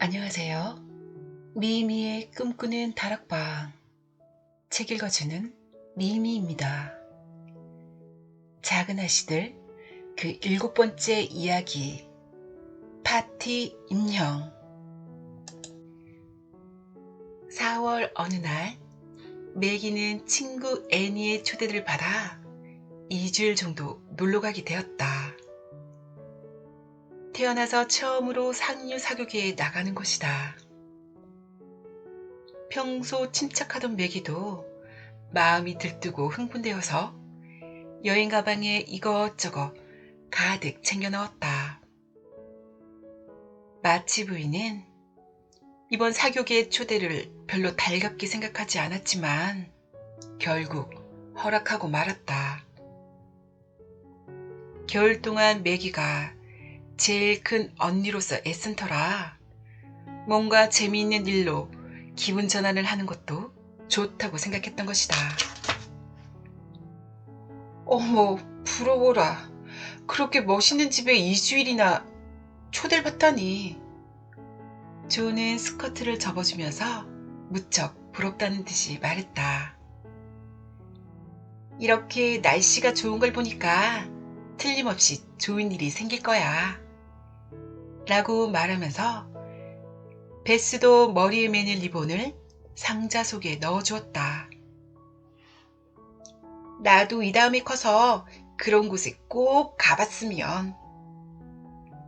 안녕하세요. 미미의 꿈꾸는 다락방 책 읽어주는 미미입니다. 작은 아씨들 그 7번째 이야기 파티 임형 4월 어느 날 매기는 친구 애니의 초대를 받아 2주일 정도 놀러가게 되었다. 태어나서 처음으로 상류 사교계에 나가는 곳이다. 평소 침착하던 매기도 마음이 들뜨고 흥분되어서 여행 가방에 이것저것 가득 챙겨 넣었다. 마치 부인은 이번 사교계 초대를 별로 달갑게 생각하지 않았지만 결국 허락하고 말았다. 겨울 동안 매기가 제일 큰 언니로서 애쓴 터라 뭔가 재미있는 일로 기분 전환을 하는 것도 좋다고 생각했던 것이다. 어머, 부러워라. 그렇게 멋있는 집에 2주일이나 초대를 받다니. 조는 스커트를 접어주면서 무척 부럽다는 듯이 말했다. 이렇게 날씨가 좋은 걸 보니까 틀림없이 좋은 일이 생길 거야. 라고 말하면서 베스도 머리에 매는 리본을 상자 속에 넣어주었다. 나도 이 다음에 커서 그런 곳에 꼭 가봤으면.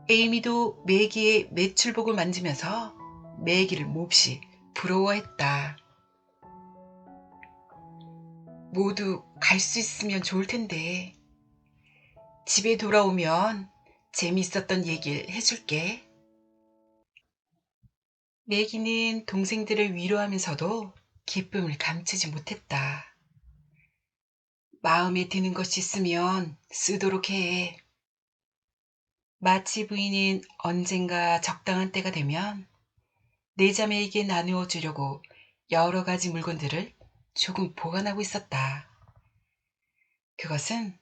에이미도 매기의 매출복을 만지면서 매기를 몹시 부러워했다. 모두 갈 수 있으면 좋을 텐데. 집에 돌아오면 재미있었던 얘기를 해줄게. 매기는 동생들을 위로하면서도 기쁨을 감추지 못했다. 마음에 드는 것이 있으면 쓰도록 해. 마치 부인은 언젠가 적당한 때가 되면 내 자매에게 나누어 주려고 여러 가지 물건들을 조금 보관하고 있었다. 그것은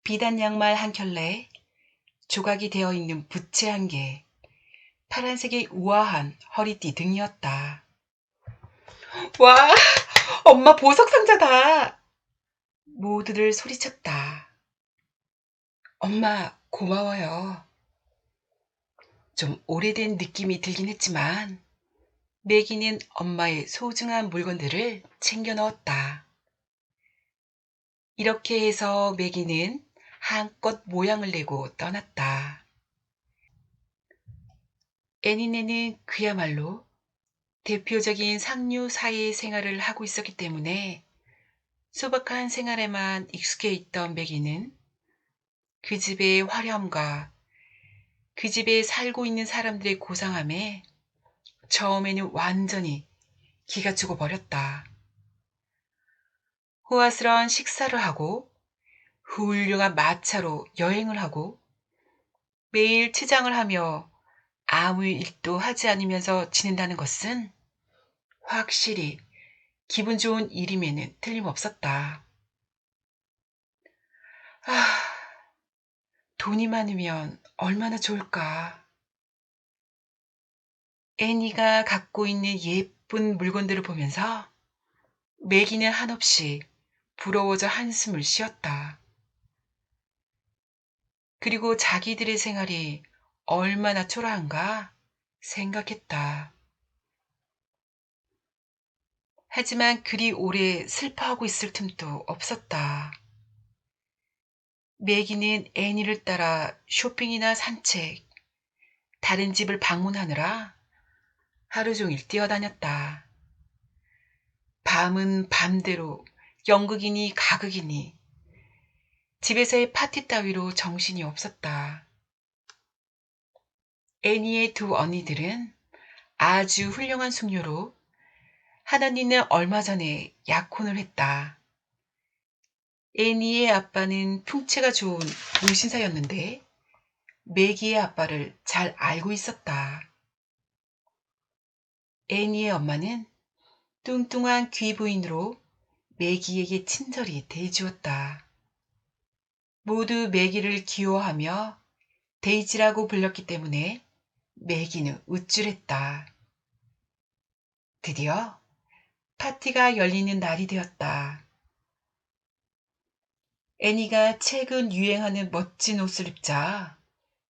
비단 양말 한 켤레, 조각이 되어 있는 부채 한 개, 파란색의 우아한 허리띠 등이었다. 와, 엄마 보석 상자다! 모두들 소리쳤다. 엄마, 고마워요. 좀 오래된 느낌이 들긴 했지만 매기는 엄마의 소중한 물건들을 챙겨 넣었다. 이렇게 해서 매기는 한껏 모양을 내고 떠났다. 애니네는 그야말로 대표적인 상류 사회 생활을 하고 있었기 때문에 소박한 생활에만 익숙해 있던 매기는 그 집의 화려함과 그 집에 살고 있는 사람들의 고상함에 처음에는 완전히 기가 죽어버렸다. 호화스러운 식사를 하고 훌륭한 마차로 여행을 하고 매일 치장을 하며 아무 일도 하지 않으면서 지낸다는 것은 확실히 기분 좋은 일임에는 틀림없었다. 아, 돈이 많으면 얼마나 좋을까. 애니가 갖고 있는 예쁜 물건들을 보면서 매기는 한없이 부러워져 한숨을 쉬었다. 그리고 자기들의 생활이 얼마나 초라한가 생각했다. 하지만 그리 오래 슬퍼하고 있을 틈도 없었다. 매기는 애니를 따라 쇼핑이나 산책, 다른 집을 방문하느라 하루 종일 뛰어다녔다. 밤은 밤대로 연극이니 가극이니 집에서의 파티 따위로 정신이 없었다. 애니의 두 언니들은 아주 훌륭한 숙녀로 하나님은 얼마 전에 약혼을 했다. 애니의 아빠는 풍채가 좋은 무신사였는데 매기의 아빠를 잘 알고 있었다. 애니의 엄마는 뚱뚱한 귀부인으로 매기에게 친절히 대해주었다. 모두 매기를 귀여워하며 데이지라고 불렀기 때문에 매기는 우쭐했다. 드디어 파티가 열리는 날이 되었다. 애니가 최근 유행하는 멋진 옷을 입자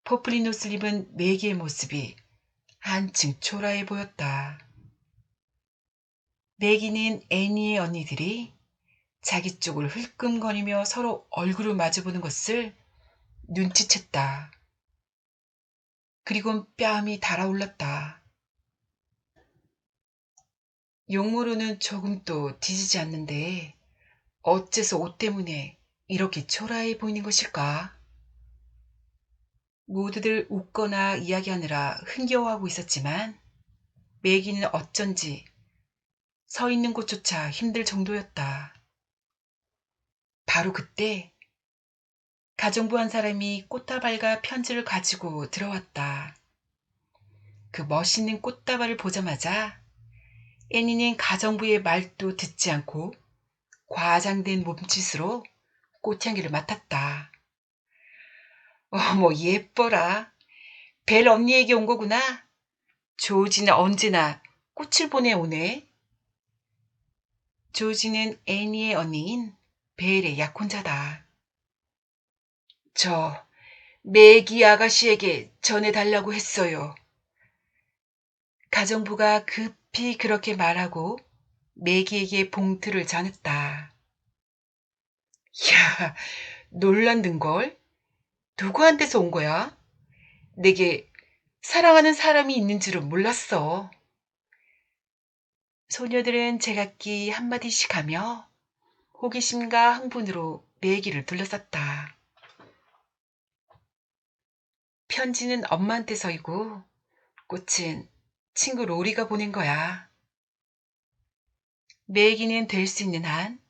포플린 옷을 입은 매기의 모습이 한층 초라해 보였다. 매기는 애니의 언니들이 자기 쪽을 흘끔거리며 서로 얼굴을 마주보는 것을 눈치챘다. 그리곤 뺨이 달아올랐다. 용모로는 조금도 뒤지지 않는데 어째서 옷 때문에 이렇게 초라해 보이는 것일까? 모두들 웃거나 이야기하느라 흥겨워하고 있었지만 매기는 어쩐지 서 있는 곳조차 힘들 정도였다. 바로 그때 가정부 한 사람이 꽃다발과 편지를 가지고 들어왔다. 그 멋있는 꽃다발을 보자마자 애니는 가정부의 말도 듣지 않고 과장된 몸짓으로 꽃향기를 맡았다. 어머 예뻐라. 벨 언니에게 온 거구나. 조지는 언제나 꽃을 보내오네. 조지는 애니의 언니인 벨의 약혼자다. 저 매기 아가씨에게 전해달라고 했어요. 가정부가 급히 그렇게 말하고 매기에게 봉투를 전했다. 야, 놀란든걸? 누구한테서 온 거야? 내게 사랑하는 사람이 있는 줄은 몰랐어. 소녀들은 제각기 한마디씩 하며 호기심과 흥분으로 매기를 둘러쌌다. 편지는 엄마한테 서이고 꽃은 친구 로리가 보낸 거야. 매기는 될 수 있는 한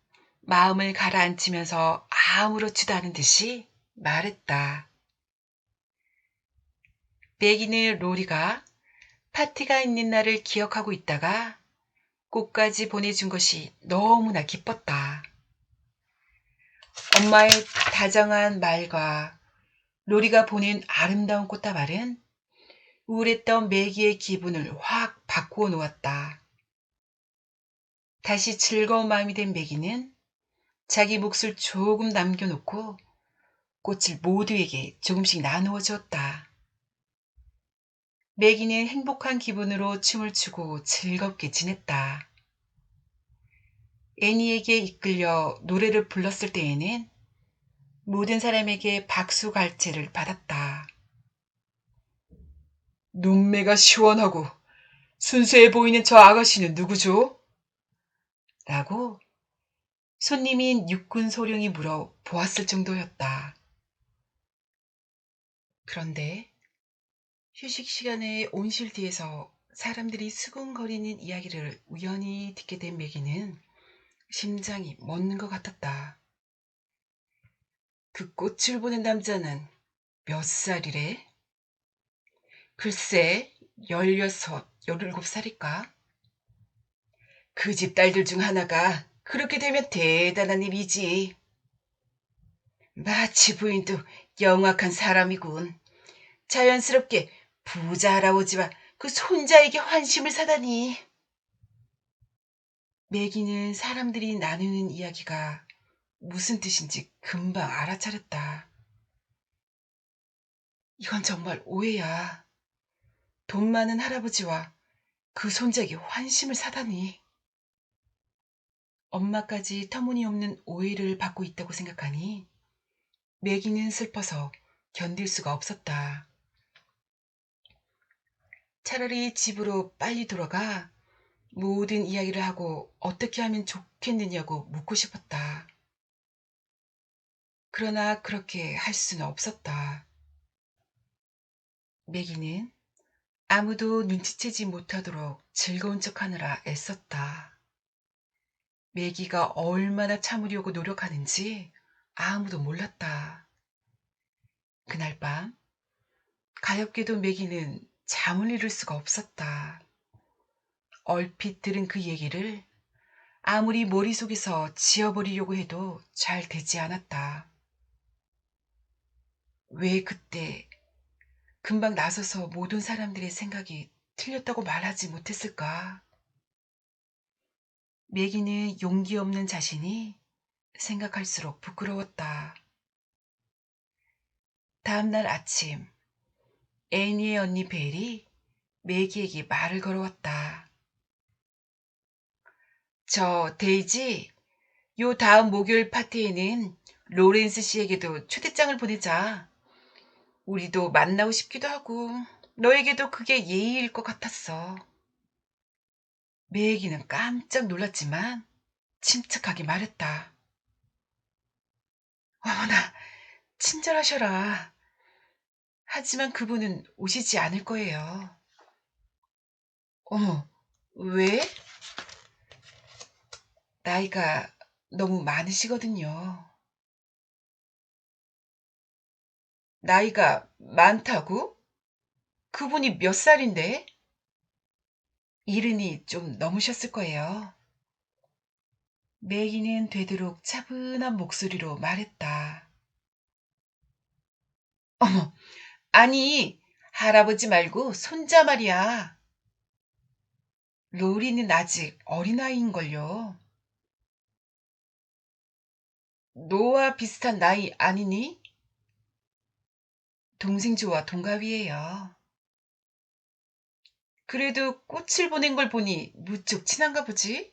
마음을 가라앉히면서 아무렇지도 않은 듯이 말했다. 매기는 로리가 파티가 있는 날을 기억하고 있다가 꽃까지 보내준 것이 너무나 기뻤다. 엄마의 다정한 말과 로리가 보낸 아름다운 꽃다발은 우울했던 매기의 기분을 확 바꾸어 놓았다. 다시 즐거운 마음이 된 매기는 자기 몫을 조금 남겨놓고 꽃을 모두에게 조금씩 나누어 주었다. 매기는 행복한 기분으로 춤을 추고 즐겁게 지냈다. 애니에게 이끌려 노래를 불렀을 때에는 모든 사람에게 박수 갈채를 받았다. 눈매가 시원하고 순수해 보이는 저 아가씨는 누구죠? 라고 손님인 육군 소령이 물어 보았을 정도였다. 그런데 휴식 시간에 온실 뒤에서 사람들이 수군거리는 이야기를 우연히 듣게 된 매기는 심장이 멎는 것 같았다. 그 꽃을 보낸 남자는 몇 살이래? 글쎄, 16, 17살일까? 그 집 딸들 중 하나가 그렇게 되면 대단한 일이지. 마치 부인도 영악한 사람이군. 자연스럽게 부자 할아버지와 그 손자에게 환심을 사다니. 매기는 사람들이 나누는 이야기가 무슨 뜻인지 금방 알아차렸다. 이건 정말 오해야. 돈 많은 할아버지와 그 손자에게 환심을 사다니. 엄마까지 터무니없는 오해를 받고 있다고 생각하니 매기는 슬퍼서 견딜 수가 없었다. 차라리 집으로 빨리 돌아가 모든 이야기를 하고 어떻게 하면 좋겠느냐고 묻고 싶었다. 그러나 그렇게 할 수는 없었다. 매기는 아무도 눈치채지 못하도록 즐거운 척하느라 애썼다. 매기가 얼마나 참으려고 노력하는지 아무도 몰랐다. 그날 밤 가엾게도 매기는 잠을 이룰 수가 없었다. 얼핏 들은 그 얘기를 아무리 머릿속에서 지워버리려고 해도 잘 되지 않았다. 왜 그때 금방 나서서 모든 사람들의 생각이 틀렸다고 말하지 못했을까? 매기는 용기 없는 자신이 생각할수록 부끄러웠다. 다음날 아침, 애니의 언니 벨이 매기에게 말을 걸어왔다. 저 데이지, 요 다음 목요일 파티에는 로렌스 씨에게도 초대장을 보내자. 우리도 만나고 싶기도 하고 너에게도 그게 예의일 것 같았어. 매기는 깜짝 놀랐지만 침착하게 말했다. 어머나, 친절하셔라. 하지만 그분은 오시지 않을 거예요. 어머, 왜? 나이가 너무 많으시거든요. 나이가 많다고? 그분이 몇 살인데? 이른이 좀 넘으셨을 거예요. 매기는 되도록 차분한 목소리로 말했다. 어머, 아니, 할아버지 말고 손자 말이야. 로리는 아직 어린아이인걸요. 너와 비슷한 나이 아니니? 동생조와 동갑이에요. 그래도 꽃을 보낸 걸 보니 무척 친한가 보지?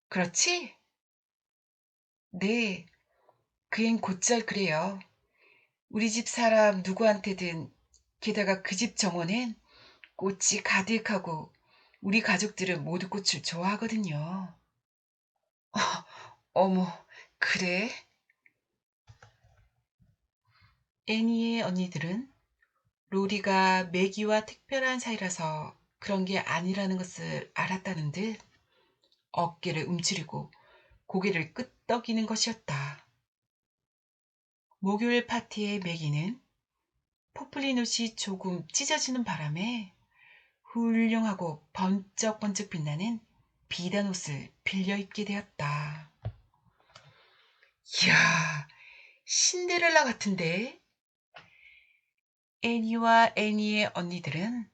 그렇지? 네, 그앤 곧잘 그래요. 우리 집 사람 누구한테든, 게다가 그 집 정원엔 꽃이 가득하고 우리 가족들은 모두 꽃을 좋아하거든요. 어머, 그래? 애니의 언니들은 로리가 매기와 특별한 사이라서 그런 게 아니라는 것을 알았다는 듯 어깨를 움츠리고 고개를 끄덕이는 것이었다. 목요일 파티의 매기는 포플린 옷이 조금 찢어지는 바람에 훌륭하고 번쩍번쩍 빛나는 비단 옷을 빌려 입게 되었다. 이야, 신데렐라 같은데? 애니와 애니의 언니들은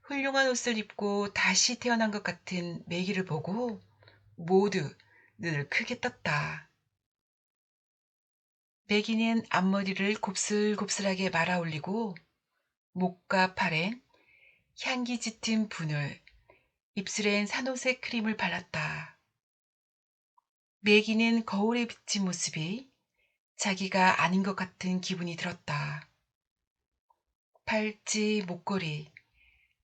훌륭한 옷을 입고 다시 태어난 것 같은 매기를 보고 모두 눈을 크게 떴다. 매기는 앞머리를 곱슬곱슬하게 말아 올리고 목과 팔엔 향기 짙은 분을, 입술엔 산호색 크림을 발랐다. 매기는 거울에 비친 모습이 자기가 아닌 것 같은 기분이 들었다. 팔찌, 목걸이,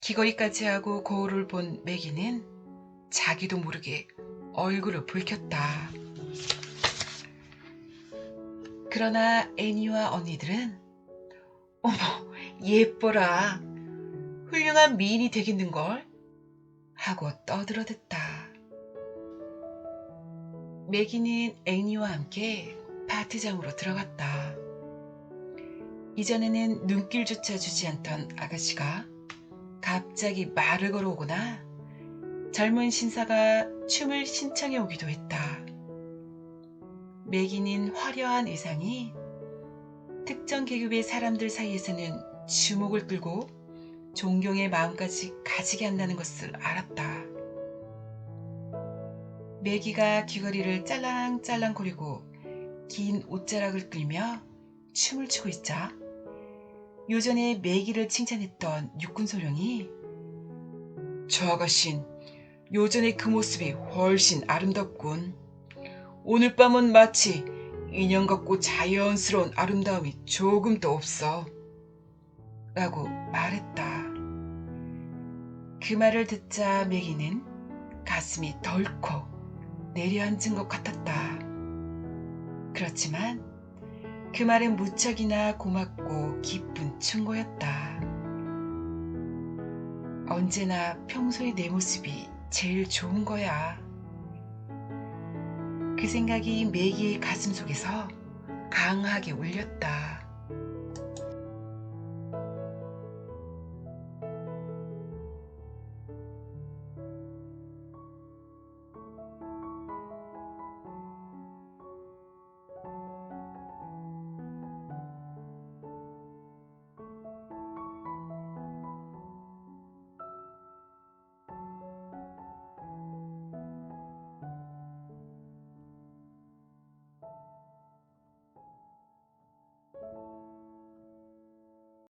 귀걸이까지 하고 거울을 본 매기는 자기도 모르게 얼굴을 붉혔다. 그러나 애니와 언니들은 어머, 예뻐라. 훌륭한 미인이 되겠는걸? 하고 떠들어댔다. 매기는 애니와 함께 파티장으로 들어갔다. 이전에는 눈길조차 주지 않던 아가씨가 갑자기 말을 걸어오거나 젊은 신사가 춤을 신청해 오기도 했다. 매기는 화려한 의상이 특정 계급의 사람들 사이에서는 주목을 끌고 존경의 마음까지 가지게 한다는 것을 알았다. 매기가 귀걸이를 짤랑짤랑 거리고 긴 옷자락을 끌며 춤을 추고 있자 요전에 매기를 칭찬했던 육군소령이 저 아가씨는 요전의 그 모습이 훨씬 아름답군. 오늘 밤은 마치 인형 같고 자연스러운 아름다움이 조금도 없어. 라고 말했다. 그 말을 듣자 매기는 가슴이 덜컥 내려앉은 것 같았다. 그렇지만 그 말은 무척이나 고맙고 기쁜 충고였다. 언제나 평소의 내 모습이 제일 좋은 거야. 그 생각이 매기의 가슴 속에서 강하게 울렸다.